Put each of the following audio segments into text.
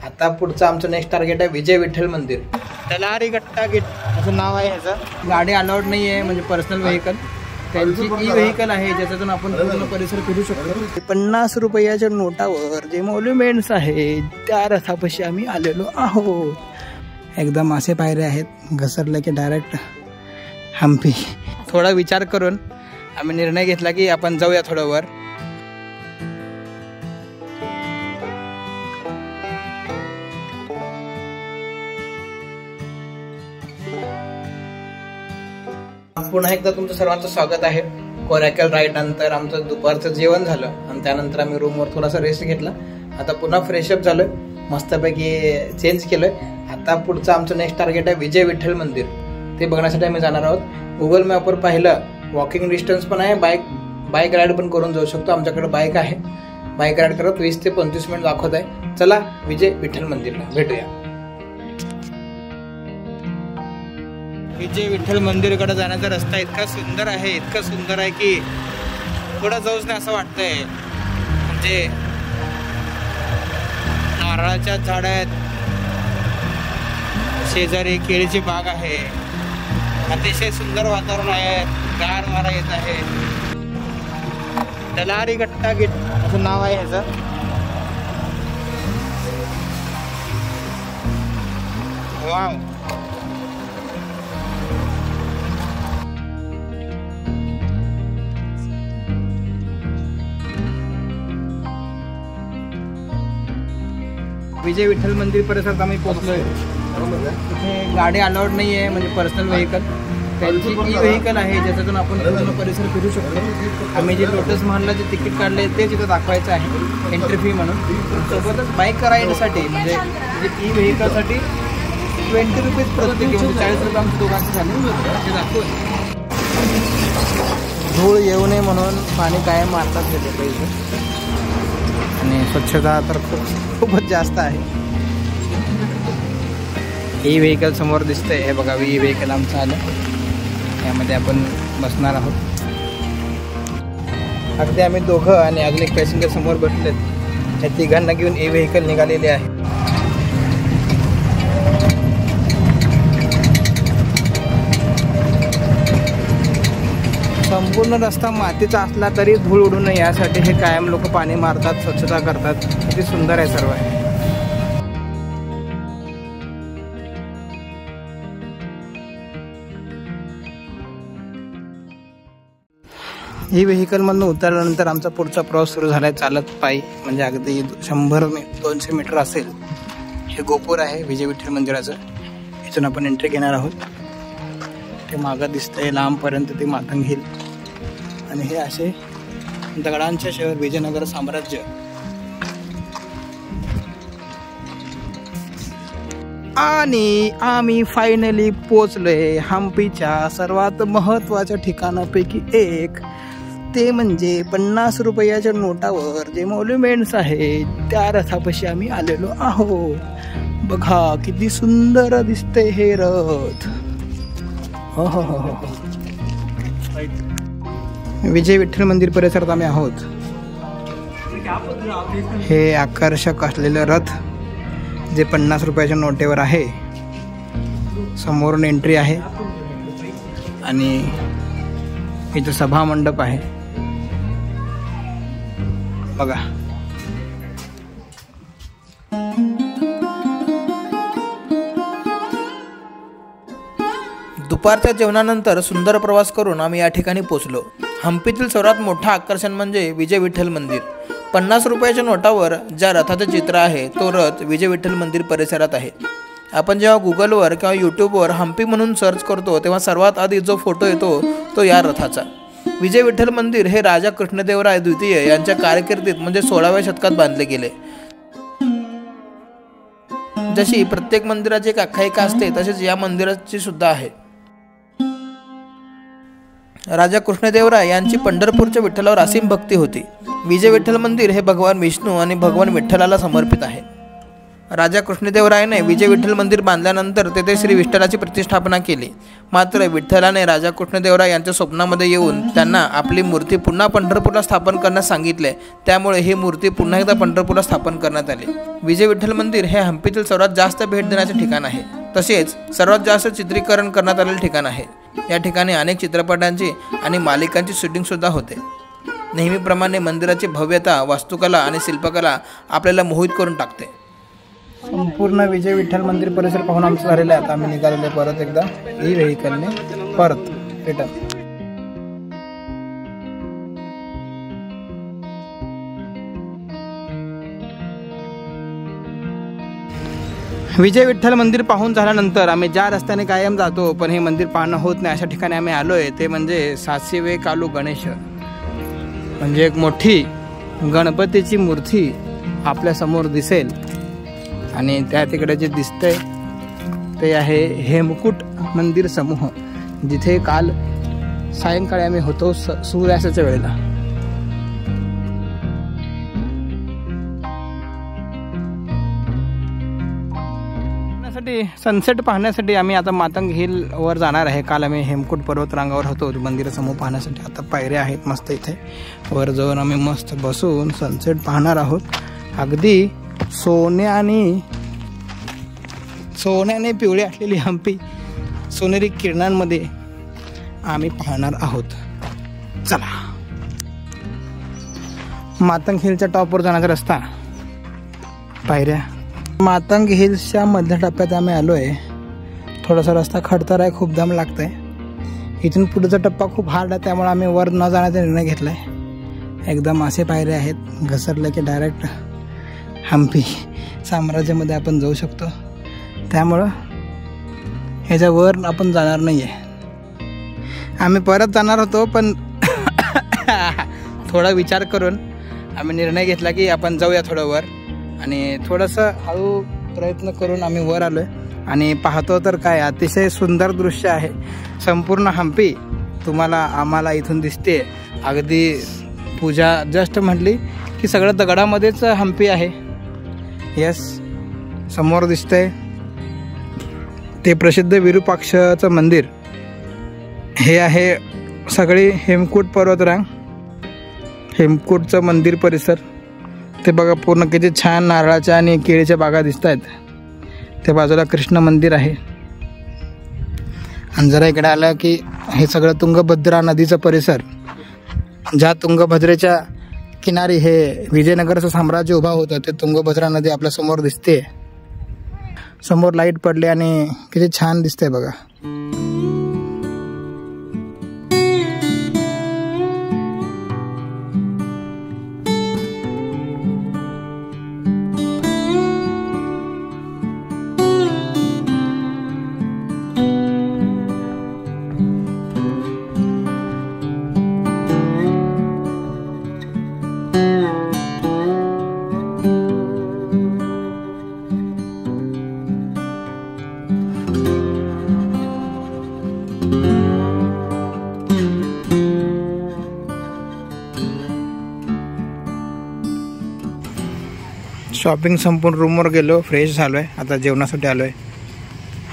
आता पुढचं आमचं नेक्स्ट टार्गेट आहे विजय विठ्ठल मंदिर. तलारी गट्टा गेट असं नाव आहे ह्याचं. गाडी अलाउड नाही आहे, म्हणजे पर्सनल व्हेकल. त्यांची ई व्हेकल आहे ज्याच्यातून आपण पूर्ण परिसर फिरू शकतो. 50 रुपयाच्या नोटावर जे मॉन्युमेंट्स आहे त्या रथापाशी आम्ही आलेलो आहोत. एकदम असे पायरे आहेत, घसरले की डायरेक्ट हम्पी. थोडा विचार करून आम्ही निर्णय घेतला की आपण जाऊया थोडं वर. पुन्हा एकदा तुमचं सर्वांचं स्वागत आहे. कोरॅकल राईड नंतर आमचं दुपारचं जेवण झालं आणि त्यानंतर आम्ही रूमवर थोडासा रेस्ट घेतला. आता पुन्हा फ्रेशअप झालोय, मस्तपैकी चेंज केलोय. आता पुढचं आमचं नेक्स्ट टार्गेट आहे विजय विठ्ठल मंदिर. ते बघण्यासाठी आम्ही जाणार आहोत. गुगल मॅपवर पाहिलं वॉकिंग डिस्टन्स पण आहे, बाईक राईड पण करून जाऊ शकतो. आमच्याकडे बाईक आहे, बाईक राईड करत 20 ते 25 मिनिट दाखवत आहे. चला विजय विठ्ठल मंदिरला भेटूया. विजय विठ्ठल मंदिरकडे जाण्याचा रस्ता इतका सुंदर आहे, इतका सुंदर आहे की पुढे जाऊच नाही असं वाटतंय. म्हणजे नारळाच्या झाड आहेत, शेजारी केळीची बाग आहे, अतिशय सुंदर वातावरण आहे, गार वारा येत आहे. तलारी गट्टा गेट असं नाव आहे ह्याचं. वाव. विजय विठ्ठल मंदिर परिसरात आम्ही पोहोचलोय. तिथे गाडी अलाउड नाही आहे, म्हणजे पर्सनल व्हेकल. त्यांची ई व्हेकल आहे ज्याच्यातून आपण पूर्ण परिसर फिरू शकतो. आम्ही जे लोटस महलला जे तिकीट काढले तेच इथं दाखवायचं आहे, एंट्री फी म्हणून. सोबतच बाईक राईडसाठी म्हणजे ई व्हेकलसाठी 20 रुपीज प्रत्येकी, म्हणजे 40 रुपये आमच्या दोघांचे झाले. ते दाखवून धूळ येऊ नये म्हणून पाणी कायम मारतात गेले पाहिजे. आणि स्वच्छता तर खूपच जास्त आहे. ई व्हेकल समोर दिसतंय, हे बघा ई व्हेकल आमचं आलं. यामध्ये आपण बसणार आहोत. अगदी आम्ही दोघं आणि अजून एक पॅसेंजर समोर बसलेत. त्या तिघांना घेऊन ई व्हेकल निघालेले आहे. संपूर्ण रस्ता मातीचा असला तरी धूळ उडू नये यासाठी हे कायम लोक पाणी मारतात, स्वच्छता करतात. किती सुंदर आहे सर्व आहे. ही व्हेकलमधून उतरल्यानंतर आमचा पुढचा प्रवास सुरू झाला आहे चालत पायी. म्हणजे अगदी 100-200 मीटर असेल. हे गोपूर आहे विजय विठ्ठल मंदिराचं. इथून आपण एंट्री घेणार आहोत. ते मागं दिसतंय लांबपर्यंत ते मातंग हिल. आणि हे असे दगडांचे शहर विजयनगर साम्राज्य. आणि आम्ही फायनली पोचलोय हम्पीच्या सर्वात महत्त्वाच्या ठिकाणापैकी एक. ते म्हणजे 50 रुपयाच्या नोटावर जे मॉन्युमेंट्स आहे त्या रथापाशी आम्ही आलेलो आहोत. बघा किती सुंदर दिसते हे रथ. हो हो हो हो. विजय विठ्ठल मंदिर परिसरात आम्ही आहोत. हे आकर्षक असलेलं रथ जे 50 रुपयाच्या नोटेवर आहे. समोरून एंट्री आहे आणि इथं सभा मंडप आहे. बघा दुपारच्या जेवणानंतर सुंदर प्रवास करून आम्ही या ठिकाणी पोहोचलो. हम्पीतील सर्वात मोठं आकर्षण म्हणजे विजय विठ्ठल मंदिर. 50 रुपयाच्या नोटावर ज्या रथाचं चित्र आहे तो रथ विजय विठ्ठल मंदिर परिसरात आहे. आपण जेव्हा गुगलवर किंवा यूट्यूबवर हम्पी म्हणून सर्च करतो तेव्हा सर्वात आधी जो फोटो येतो तो या रथाचा. विजय विठ्ठल मंदिर हे राजा कृष्णदेवराय द्वितीय यांच्या कारकिर्दीत म्हणजे 16व्या शतकात बांधले गेले. जशी प्रत्येक मंदिराची एक आख्यायिका असते तसेच या मंदिराची सुद्धा आहे. राजा कृष्णदेवराय यांची पंढरपूरच्या विठ्ठलावर असीम भक्ती होती. विजय विठ्ठल मंदिर हे भगवान विष्णू आणि भगवान विठ्ठलाला समर्पित आहे. राजा कृष्णदेवरायाने विजय विठ्ठल मंदिर बांधल्यानंतर तेथे श्री विठ्ठलाची प्रतिष्ठापना केली. मात्र विठ्ठलाने राजा कृष्णदेवराय यांच्या स्वप्नामध्ये येऊन त्यांना आपली मूर्ती पुन्हा पंढरपूरला स्थापन करण्यास सांगितले. त्यामुळे ही मूर्ती पुन्हा एकदा पंढरपूरला स्थापन करण्यात आली. विजय विठ्ठल मंदिर हे हम्पीतील सर्वात जास्त भेट देण्याचे ठिकाण आहे. तसेच सर्वात जास्त चित्रीकरण करण्यात आलेले ठिकाण आहे. या ठिकाणी अनेक चित्रपटांची आणि मालिकांची शूटिंग सुद्धा होते. नेहमीप्रमाणे मंदिराची भव्यता, वास्तुकला आणि शिल्पकला आपल्याला मोहित करून टाकते. संपूर्ण विजय विठ्ठल मंदिर परिसर पाहून आमचं झालेलं आहे. आता आम्ही निघालेले परत एकदा ई व्हेकलने परत रिटर्न. विजय विठ्ठल मंदिर पाहून झाल्यानंतर आम्ही ज्या रस्त्याने कायम जातो पण हे मंदिर पाहणं होत नाही अशा ठिकाणी आम्ही आलोय. ते म्हणजे सातशिवे कालू गणेश, म्हणजे एक मोठी गणपतीची मूर्ती आपल्या समोर दिसेल. आणि त्या तिकडे जे दिसतंय ते आहे हेमकूट मंदिर समूह, जिथे काल सायंकाळी आम्ही होतो सूर्यास्ताच्या वेळेला. सनसेट पाहण्यासाठी आम्ही आता मातंग हिल वर जाणार आहे. काल आम्ही हेमकूट पर्वतरांगावर होतो मंदिरासमोर पाहण्यासाठी. आता पायऱ्या आहेत मस्त, इथे वर जाऊन आम्ही मस्त बसून सनसेट पाहणार आहोत. अगदी सोन्याने पिवळी असलेली हम्पी सोनेरी किरणांमध्ये आम्ही पाहणार आहोत. चला, मातंग हिलच्या टॉपवर जाण्याचा रस्ता, पायऱ्या. मातंग हिल्सच्या मध्य टप्प्यात आम्ही आलो आहे. थोडासा रस्ता खडतर आहे, खूप दम लागतं आहे. इथून पुढचा टप्पा खूप हार्ड आहे, त्यामुळे आम्ही वर न जाण्याचा निर्णय घेतला आहे. एकदम असे पायऱ्या आहेत, घसरले की डायरेक्ट हम्पी साम्राज्यामध्ये आपण जाऊ शकतो. त्यामुळं ह्याच्यावर आपण जाणार नाही आहे. आम्ही परत जाणार होतो पण थोडा विचार करून आम्ही निर्णय घेतला की आपण जाऊया थोडं वर. आणि थोडंसं हळू प्रयत्न करून आम्ही वर आलो आहे. आणि पाहतो तर काय अतिशय सुंदर दृश्य आहे. संपूर्ण हम्पी आम्हाला इथून दिसते. अगदी पूजा जस्ट म्हटली की सगळं दगडामध्येच हम्पी आहे. यस, समोर दिसतंय ते प्रसिद्ध विरूपाक्षचं मंदिर. हे आहे सगळी हेमकूट पर्वतरांग, हेमकूटचं मंदिर परिसर. ते बघा पूर्ण किती छान नारळाच्या आणि केळीच्या बागा दिसत आहेत. ते बाजूला कृष्ण मंदिर आहे. आणि जरा इकडे आलं की हे सगळं तुंगभद्रा नदीचं परिसर. ज्या तुंगभद्रेच्या किनारी हे विजयनगरचं साम्राज्य उभा होतं ते तुंगभद्रा नदी आपल्या समोर दिसते. समोर लाईट पडली आणि किती छान दिसतंय बघा. शॉपिंग संपून रूमवर गेलो, फ्रेश झालो आहे. आता जेवणासाठी आलो आहे.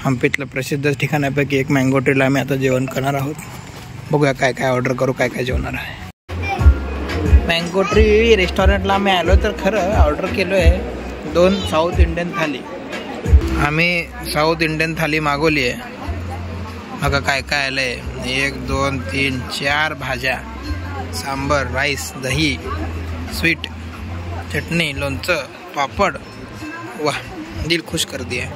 हम्पीतलं प्रसिद्ध ठिकाणापैकी एक मँगो ट्रीला आम्ही आता जेवण करणार आहोत. बघूया काय काय ऑर्डर करू, काय काय जेवणार आहे. मँगो ट्री रेस्टॉरंटला आम्ही आलो तर खरं ऑर्डर केलो आहे 2 साऊथ इंडियन थाली. आम्ही साऊथ इंडियन थाली मागवली आहे. बघा काय काय आलं आहे. 1 2 3 4 भाज्या, सांबर, राईस, दही, स्वीट, चटणी, लोणचं, पापड़. वाह, दिल खुश कर दिया.